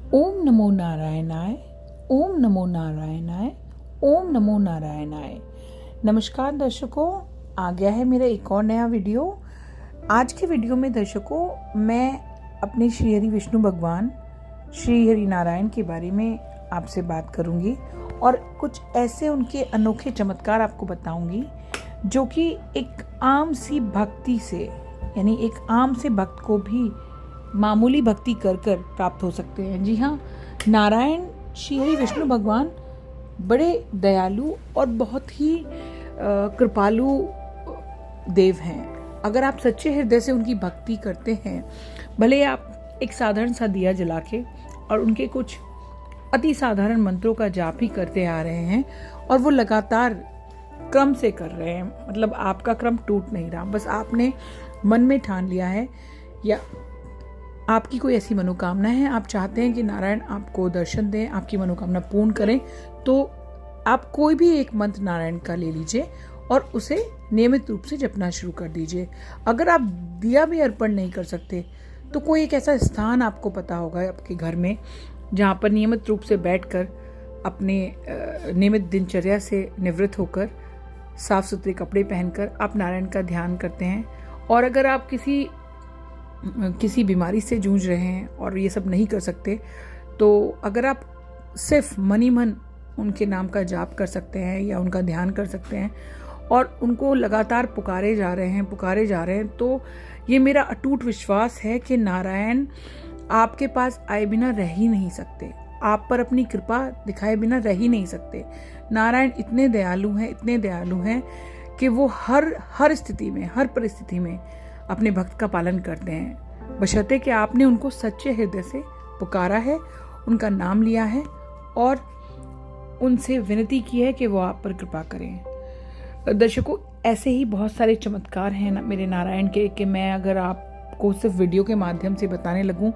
ओम नमो नारायणाय, ओम नमो नारायणाय, ओम नमो नारायणाय। नमस्कार दर्शकों, आ गया है मेरा एक और नया वीडियो। आज के वीडियो में दर्शकों मैं अपने श्री हरि विष्णु भगवान श्री हरि नारायण के बारे में आपसे बात करूंगी और कुछ ऐसे उनके अनोखे चमत्कार आपको बताऊंगी जो कि एक आम सी भक्ति से, यानी एक आम से भक्त को भी मामूली भक्ति कर कर प्राप्त हो सकते हैं। जी हाँ, नारायण श्री हरि विष्णु भगवान बड़े दयालु और बहुत ही कृपालु देव हैं। अगर आप सच्चे हृदय से उनकी भक्ति करते हैं, भले आप एक साधारण सा दिया जला के और उनके कुछ अति साधारण मंत्रों का जाप ही करते आ रहे हैं और वो लगातार क्रम से कर रहे हैं, मतलब आपका क्रम टूट नहीं रहा, बस आपने मन में ठान लिया है या आपकी कोई ऐसी मनोकामना है, आप चाहते हैं कि नारायण आपको दर्शन दें, आपकी मनोकामना पूर्ण करें, तो आप कोई भी एक मंत्र नारायण का ले लीजिए और उसे नियमित रूप से जपना शुरू कर दीजिए। अगर आप दिया भी अर्पण नहीं कर सकते तो कोई एक ऐसा स्थान आपको पता होगा आपके घर में जहाँ पर नियमित रूप से बैठकर अपने नियमित दिनचर्या से निवृत्त होकर साफ सुथरे कपड़े पहनकर आप नारायण का ध्यान करते हैं। और अगर आप किसी बीमारी से जूझ रहे हैं और ये सब नहीं कर सकते, तो अगर आप सिर्फ मन ही मन उनके नाम का जाप कर सकते हैं या उनका ध्यान कर सकते हैं और उनको लगातार पुकारे जा रहे हैं, तो ये मेरा अटूट विश्वास है कि नारायण आपके पास आए बिना रह ही नहीं सकते, आप पर अपनी कृपा दिखाए बिना रह ही नहीं सकते। नारायण इतने दयालु हैं कि वो हर स्थिति में, हर परिस्थिति में अपने भक्त का पालन करते हैं, बशर्ते कि आपने उनको सच्चे हृदय से पुकारा है, उनका नाम लिया है और उनसे विनती की है कि वो आप पर कृपा करें। दर्शकों, ऐसे ही बहुत सारे चमत्कार हैं ना मेरे नारायण के कि मैं अगर आपको सिर्फ वीडियो के माध्यम से बताने लगूं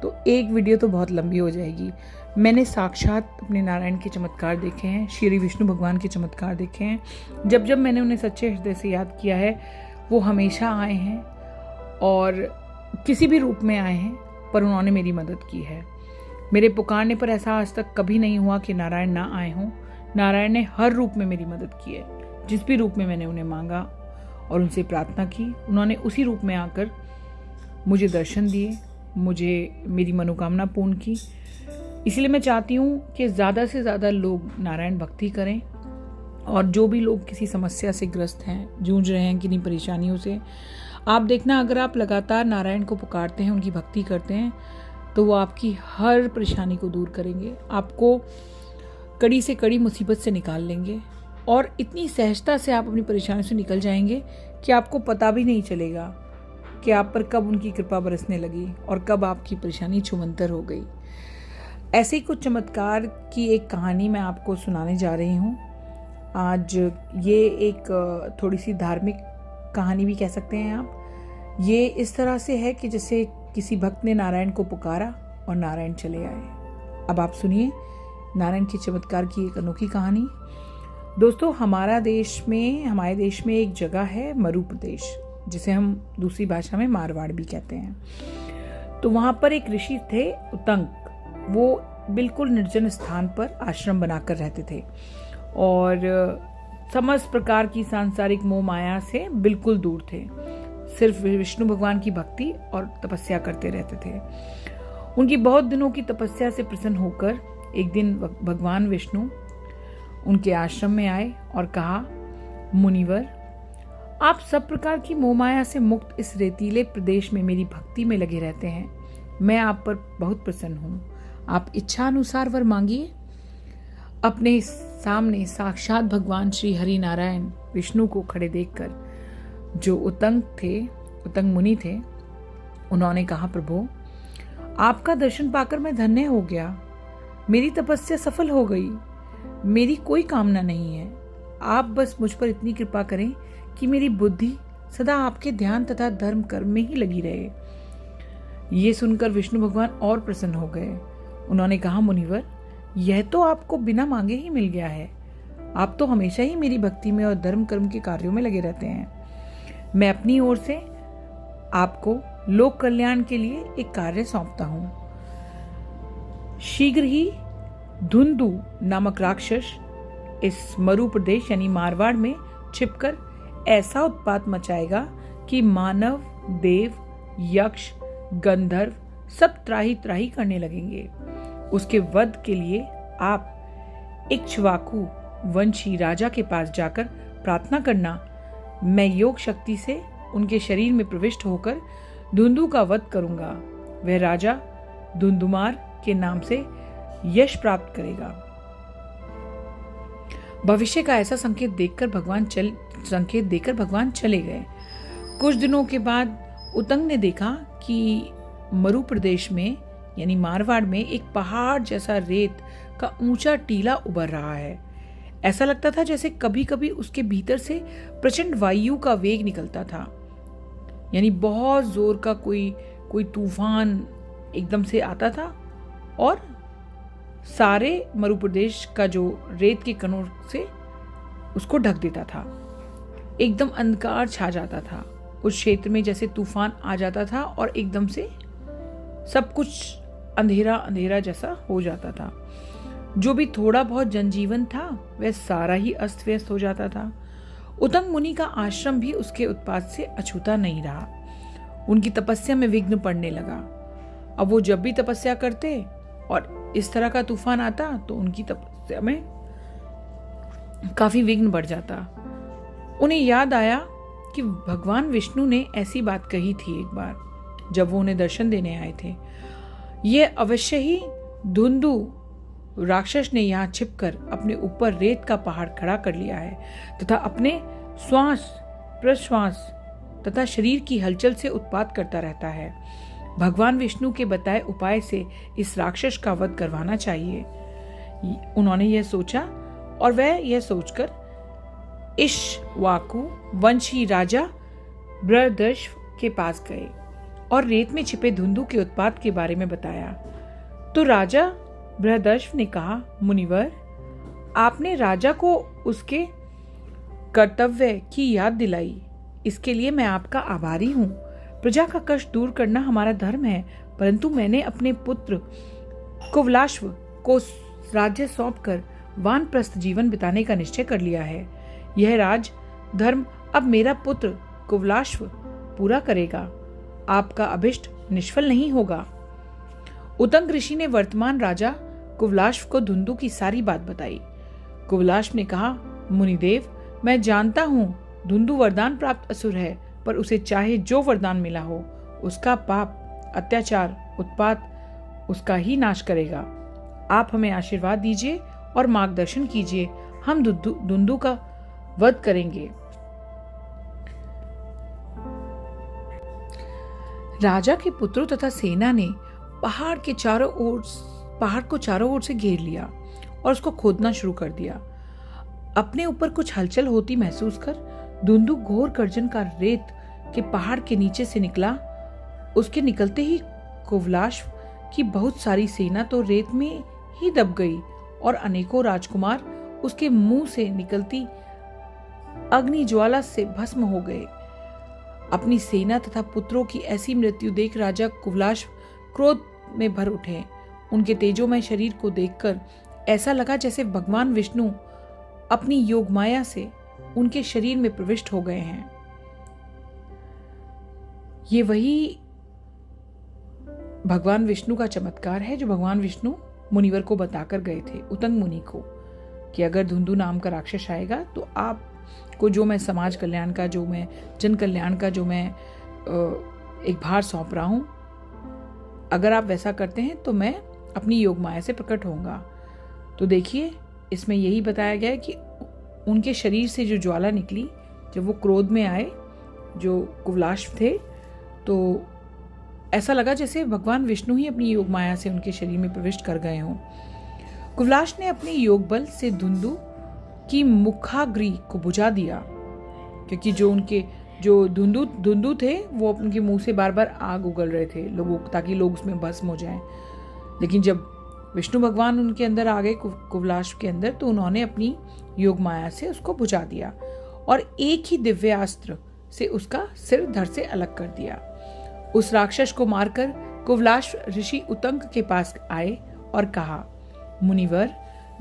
तो एक वीडियो तो बहुत लंबी हो जाएगी। मैंने साक्षात अपने नारायण के चमत्कार देखे हैं, श्री विष्णु भगवान के चमत्कार देखे हैं। जब जब मैंने उन्हें सच्चे हृदय से याद किया है, वो हमेशा आए हैं और किसी भी रूप में आए हैं, पर उन्होंने मेरी मदद की है। मेरे पुकारने पर ऐसा आज तक कभी नहीं हुआ कि नारायण ना आए हों। नारायण ने हर रूप में मेरी मदद की है। जिस भी रूप में मैंने उन्हें मांगा और उनसे प्रार्थना की, उन्होंने उसी रूप में आकर मुझे दर्शन दिए, मुझे मेरी मनोकामना पूर्ण की। इसलिए मैं चाहती हूँ कि ज़्यादा से ज़्यादा लोग नारायण भक्ति करें और जो भी लोग किसी समस्या से ग्रस्त हैं, जूझ रहे हैं किन्हीं परेशानियों से, आप देखना, अगर आप लगातार नारायण को पुकारते हैं, उनकी भक्ति करते हैं, तो वो आपकी हर परेशानी को दूर करेंगे, आपको कड़ी से कड़ी मुसीबत से निकाल लेंगे और इतनी सहजता से आप अपनी परेशानी से निकल जाएंगे कि आपको पता भी नहीं चलेगा कि आप पर कब उनकी कृपा बरसने लगी और कब आपकी परेशानी छूमंतर हो गई। ऐसे ही कुछ चमत्कार की एक कहानी मैं आपको सुनाने जा रही हूँ आज। ये एक थोड़ी सी धार्मिक कहानी भी कह सकते हैं आप। ये इस तरह से है कि जैसे किसी भक्त ने नारायण को पुकारा और नारायण चले आए। अब आप सुनिए नारायण के चमत्कार की एक अनोखी कहानी। दोस्तों, हमारे देश में एक जगह है मरु प्रदेश, जिसे हम दूसरी भाषा में मारवाड़ भी कहते हैं। तो वहाँ पर एक ऋषि थे उतंक। वो बिल्कुल निर्जन स्थान पर आश्रम बनाकर रहते थे और समस्त प्रकार की सांसारिक मोह माया से बिल्कुल दूर थे। सिर्फ विष्णु भगवान की भक्ति और तपस्या करते रहते थे। उनकी बहुत दिनों की तपस्या से प्रसन्न होकर एक दिन भगवान विष्णु उनके आश्रम में आए और कहा, मुनिवर, आप सब प्रकार की मोह माया से मुक्त इस रेतीले प्रदेश में मेरी भक्ति में लगे रहते हैं। मैं आप पर बहुत प्रसन्न हूँ, आप इच्छा अनुसार वर मांगिए। अपने सामने साक्षात भगवान श्री हरि नारायण विष्णु को खड़े देखकर जो उतंग मुनि थे, उन्होंने कहा, प्रभु, आपका दर्शन पाकर मैं धन्य हो गया, मेरी तपस्या सफल हो गई, मेरी कोई कामना नहीं है। आप बस मुझ पर इतनी कृपा करें कि मेरी बुद्धि सदा आपके ध्यान तथा धर्म कर्म में ही लगी रहे। ये सुनकर विष्णु भगवान और प्रसन्न हो गए। उन्होंने कहा, मुनिवर, यह तो आपको बिना मांगे ही मिल गया है। आप तो हमेशा ही मेरी भक्ति में और धर्म कर्म के कार्यों में लगे रहते हैं। मैं अपनी ओर से आपको लोक कल्याण के लिए एक कार्य सौंपता हूँ। शीघ्र ही धुंधु नामक राक्षस इस मरु प्रदेश यानी मारवाड़ में छिपकर ऐसा उत्पात मचाएगा कि मानव, देव, यक्ष, गंधर्व सब त्राही त्राही करने लगेंगे। उसके वध के लिए आप इक्ष्वाकु वंशी राजा के पास जाकर प्रार्थना करना। मैं योग शक्ति से उनके शरीर में प्रविष्ट होकर धुंधु का वध करूंगा। वह राजा धुंधुमार के नाम से यश प्राप्त करेगा। भविष्य का ऐसा संकेत देकर भगवान चले गए। कुछ दिनों के बाद उतंग ने देखा कि मरु प्रदेश में यानी मारवाड़ में एक पहाड़ जैसा रेत का ऊंचा टीला उभर रहा है। ऐसा लगता था जैसे कभी कभी उसके भीतर से प्रचंड वायु का वेग निकलता था, यानी बहुत जोर का कोई तूफान एकदम से आता था और सारे मरु प्रदेश का जो रेत के कणों से उसको ढक देता था। एकदम अंधकार छा जाता था उस क्षेत्र में, जैसे तूफान आ जाता था और एकदम से सब कुछ अंधेरा अंधेरा जैसा हो जाता था। जो भी थोड़ा बहुत जनजीवन था वह सारा ही अस्त व्यस्त हो जाता था। उतंग मुनि का आश्रम भी उसके उत्पात से अछूता नहीं रहा। उनकी तपस्या में विघ्न पड़ने लगा। अब वो जब भी तपस्या करते और इस तरह का तूफान आता तो उनकी तपस्या में काफी विघ्न बढ़ जाता। उन्हें याद आया कि भगवान विष्णु ने ऐसी बात कही थी एक बार जब वो उन्हें दर्शन देने आए थे। ये अवश्य ही धुंधु राक्षस ने यहाँ छिपकर अपने ऊपर रेत का पहाड़ खड़ा कर लिया है तथा अपने श्वास प्रश्वास तथा शरीर की हलचल से उत्पात करता रहता है। भगवान विष्णु के बताए उपाय से इस राक्षस का वध करवाना चाहिए। उन्होंने यह सोचा और वह यह सोचकर इक्ष्वाकु वंशी राजा बृहदर्ष के पास गए और रेत में छिपे धुंधु के उत्पात के बारे में बताया। तो राजा बृहदर्ष ने कहा, मुनिवर, आपने राजा को उसके कर्तव्य की याद दिलाई, इसके लिए मैं आपका आभारी हूँ। प्रजा का कष्ट दूर करना हमारा धर्म है, परंतु मैंने अपने पुत्र कुवलाश्व को राज्य सौंपकर वानप्रस्थ जीवन बिताने का निश्चय कर लिया है। यह राज धर्म अब मेरा पुत्र कुवलाश्व पूरा करेगा। आपका अभिष्ट निष्फल नहीं होगा। उतंग ऋषि ने वर्तमान राजा कुवलाश्व को धुंधु की सारी बात बताई। कुवलाश्व ने कहा, मुनिदेव, मैं जानता हूँ धुंधु वरदान प्राप्त असुर है, पर उसे चाहे जो वरदान मिला हो उसका पाप, अत्याचार, उत्पात उसका ही नाश करेगा। आप हमें आशीर्वाद दीजिए और मार्गदर्शन कीजिए, हम धुंधु का वध करेंगे। राजा के पुत्रों तथा सेना ने पहाड़ को चारों ओर से घेर लिया और उसको खोदना शुरू कर दिया। अपने ऊपर कुछ हलचल होती महसूस कर धुंधु घोर गर्जन का रेत के पहाड़ के नीचे से निकला। उसके निकलते ही कुवलाश्व की बहुत सारी सेना तो रेत में ही दब गई और अनेकों राजकुमार उसके मुंह से निकलती अग्नि ज्वाला से भस्म हो गए। अपनी सेना तथा पुत्रों की ऐसी मृत्यु देख राजा कुवलाश्व क्रोध में भर उठे। उनके तेजोमय शरीर को देखकर ऐसा लगा जैसे भगवान विष्णु अपनी योगमाया से उनके शरीर में प्रविष्ट हो गए हैं। ये वही भगवान विष्णु का चमत्कार है जो भगवान विष्णु मुनिवर को बताकर गए थे, उतंग मुनि को, कि अगर धुंधु नाम का राक्षस आएगा तो आपको जो मैं समाज कल्याण का, जो मैं जन कल्याण का, जो मैं एक भार सौंप रहा हूं, अगर आप वैसा करते हैं तो मैं अपनी योग माया से प्रकट होऊंगा। तो देखिए, इसमें यही बताया गया है कि उनके शरीर से जो ज्वाला निकली, जब वो क्रोध में आए, जो कुवलाश्व थे, तो ऐसा लगा जैसे भगवान विष्णु ही अपनी योग माया से उनके शरीर में प्रविष्ट कर गए हों। कुवलाश्व ने अपने योग बल से धुंधु की मुखाग्रि को बुझा दिया, क्योंकि जो धुंधु थे वो उनके मुंह से बार बार आग उगल रहे थे लोगों, ताकि लोग उसमें भस्म हो जाएं। लेकिन जब विष्णु भगवान उनके अंदर आ गए, कुवलाश्व के अंदर, तो उन्होंने अपनी योग माया से उसको बुझा दिया और एक ही दिव्यास्त्र से उसका सिर धड़ से अलग कर दिया। उस राक्षस को मारकर कुवलाश्व ऋषि उतंग के पास आए और कहा, मुनिवर,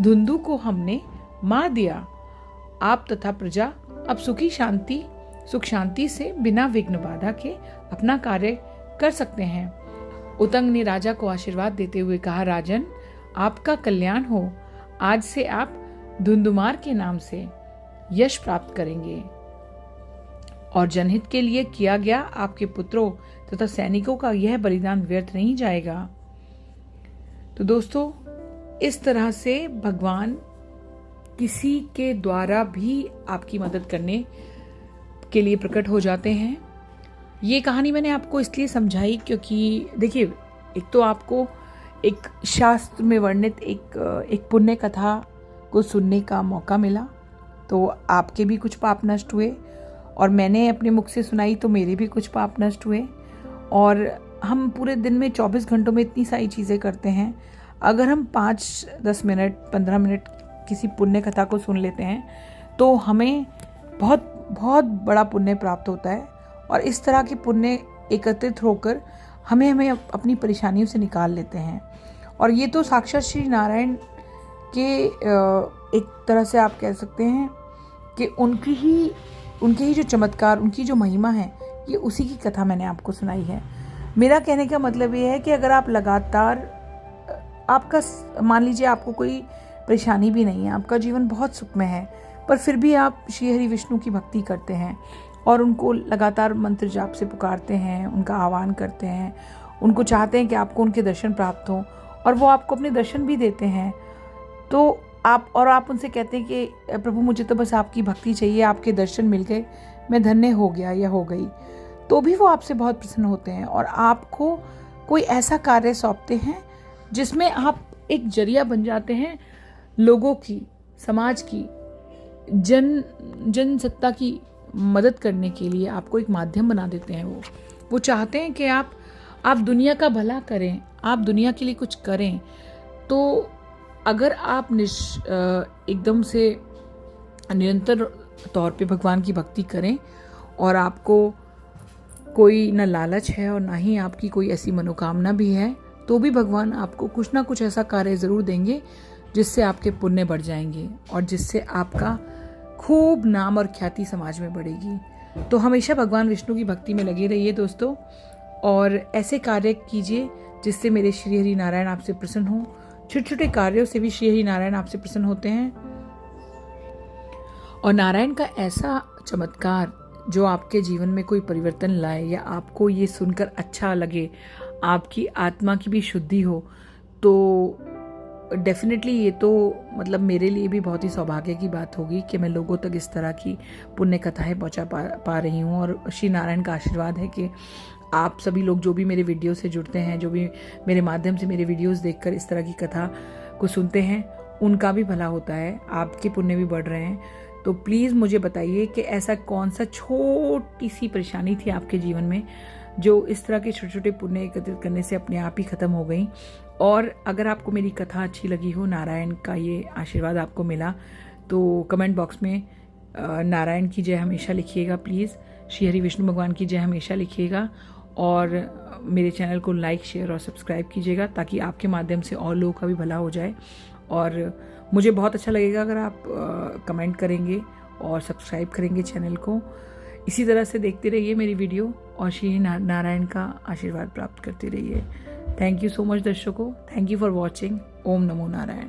धुंधु को हमने मार दिया। आप तथा प्रजा अब सुख शांति से बिना विघ्न बाधा के अपना कार्य कर सकते हैं। उतंग ने राजा को आशीर्वाद देते हुए कहा, राजन, आपका कल्याण हो। आज से आप धुंधुमार के नाम से यश प्राप्त करेंगे और जनहित के लिए किया गया आपके पुत्रों तथा सैनिकों का यह बलिदान व्यर्थ नहीं जाएगा। तो दोस्तों, इस तरह से भगवान किसी के द्वारा भी आपकी मदद करने के लिए प्रकट हो जाते हैं। ये कहानी मैंने आपको इसलिए समझाई क्योंकि देखिए, एक तो आपको एक शास्त्र में वर्णित एक पुण्य कथा को सुनने का मौका मिला, तो आपके भी कुछ पाप नष्ट हुए, और मैंने अपने मुख से सुनाई तो मेरे भी कुछ पाप नष्ट हुए। और हम पूरे दिन में 24 घंटों में इतनी सारी चीज़ें करते हैं, अगर हम 5-10 मिनट 15 मिनट किसी पुण्य कथा को सुन लेते हैं तो हमें बहुत बहुत बड़ा पुण्य प्राप्त होता है। और इस तरह के पुण्य एकत्रित होकर हमें अपनी परेशानियों से निकाल लेते हैं। और ये तो साक्षात श्री नारायण के एक तरह से आप कह सकते हैं कि उनके ही जो चमत्कार, उनकी जो महिमा है, ये उसी की कथा मैंने आपको सुनाई है। मेरा कहने का मतलब ये है कि अगर आप लगातार, आपका मान लीजिए आपको कोई परेशानी भी नहीं है, आपका जीवन बहुत सुखमय है, पर फिर भी आप श्री हरि विष्णु की भक्ति करते हैं और उनको लगातार मंत्र जाप से पुकारते हैं, उनका आह्वान करते हैं, उनको चाहते हैं कि आपको उनके दर्शन प्राप्त हों, और वो आपको अपने दर्शन भी देते हैं, तो आप उनसे कहते हैं कि प्रभु, मुझे तो बस आपकी भक्ति चाहिए, आपके दर्शन मिल गए, मैं धन्य हो गया या हो गई, तो भी वो आपसे बहुत प्रसन्न होते हैं और आपको कोई ऐसा कार्य सौंपते हैं जिसमें आप एक जरिया बन जाते हैं लोगों की, समाज की, जनसत्ता की मदद करने के लिए। आपको एक माध्यम बना देते हैं। वो चाहते हैं कि आप दुनिया का भला करें, आप दुनिया के लिए कुछ करें। तो अगर आप एकदम से निरंतर तौर पे भगवान की भक्ति करें और आपको कोई न लालच है और ना ही आपकी कोई ऐसी मनोकामना भी है, तो भी भगवान आपको कुछ ना कुछ ऐसा कार्य ज़रूर देंगे जिससे आपके पुण्य बढ़ जाएंगे और जिससे आपका खूब नाम और ख्याति समाज में बढ़ेगी। तो हमेशा भगवान विष्णु की भक्ति में लगे रहिए दोस्तों, और ऐसे कार्य कीजिए जिससे मेरे श्री हरि नारायण आपसे प्रसन्न हो। छोटे छोटे कार्यों से भी श्री हरि नारायण आपसे प्रसन्न होते हैं, और नारायण का ऐसा चमत्कार जो आपके जीवन में कोई परिवर्तन लाए या आपको ये सुनकर अच्छा लगे, आपकी आत्मा की भी शुद्धि हो, तो डेफिनेटली ये तो मतलब मेरे लिए भी बहुत ही सौभाग्य की बात होगी कि मैं लोगों तक इस तरह की पुण्य कथाएं पहुंचा पा रही हूँ। और श्री नारायण का आशीर्वाद है कि आप सभी लोग जो भी मेरे वीडियो से जुड़ते हैं, जो भी मेरे माध्यम से मेरे वीडियोस देखकर इस तरह की कथा को सुनते हैं, उनका भी भला होता है, आपके पुण्य भी बढ़ रहे हैं। तो प्लीज़ मुझे बताइए कि ऐसा कौन सा छोटी सी परेशानी थी आपके जीवन में जो इस तरह के छोटे छोटे पुण्य एकत्रित करने से अपने आप ही ख़त्म हो गई। और अगर आपको मेरी कथा अच्छी लगी हो, नारायण का ये आशीर्वाद आपको मिला, तो कमेंट बॉक्स में नारायण की जय हमेशा लिखिएगा प्लीज़, श्री हरि विष्णु भगवान की जय हमेशा लिखिएगा, और मेरे चैनल को लाइक, शेयर और सब्सक्राइब कीजिएगा ताकि आपके माध्यम से और लोगों का भी भला हो जाए। और मुझे बहुत अच्छा लगेगा अगर आप कमेंट करेंगे और सब्सक्राइब करेंगे चैनल को। इसी तरह से देखते रहिए मेरी वीडियो और श्री नारायण का आशीर्वाद प्राप्त करते रहिए। थैंक यू सो मच दर्शकों, thank you for watching. Om NaMo Narayan.